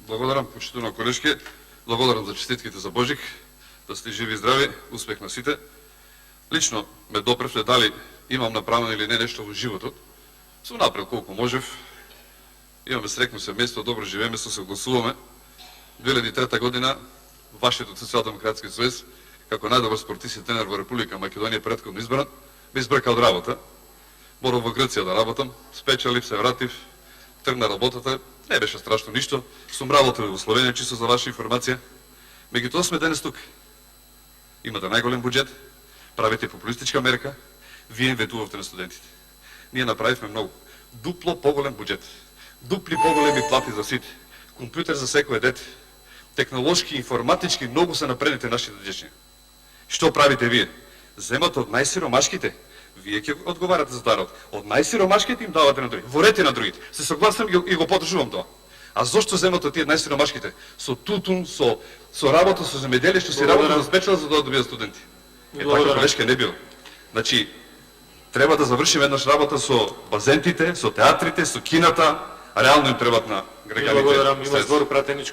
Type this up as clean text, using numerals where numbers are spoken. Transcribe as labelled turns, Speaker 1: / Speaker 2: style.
Speaker 1: Благодарам, почитувана колешке. Благодарам за честитките за Божик. Да сте живи и здрави. Успех на сите. Лично ме допревте дали имам направено или не нещо во животот. Сум направил колку можев. Имаме срекно семејство, добро живееме, се согласуваме. 2003 година вашиот Социјалдемократски сојуз, како најдобар спортист и тренер во Република Македонија претходно избран, ме избрака од работа. Морав во Грција да работам, спечелив, се вратив, тргна работата, не беше страшно ништо. Сум работел во Словенија, чисто за ваша информација. Меѓутоа сме денес тук. Имате најголем буџет, правите популистичка мерка, вие им ветувавте на студентите. Ние направивме многу. Дупло поголем буџет, дупли поголеми плати за сите, компјутер за секој дете, технолошки, информатички, многу се напредните нашите дечиња. Што правите вие? Земате од најсиромашките, вие ќе одговарате за тарот. Од најсиромашките им давате на други. Ворете на другите. Се согласам и го подржувам тоа. А зошто земате од тие најсиромашките? Со тутун, со работа, со земеделие, што се работа за спечела за да добијат студенти. Така колешка не било. Значи, треба да завршиме еднаш работа со базентите, со театрите, со кината, а реално им требат на граѓаните.
Speaker 2: Благодарам, има збор пратеничко.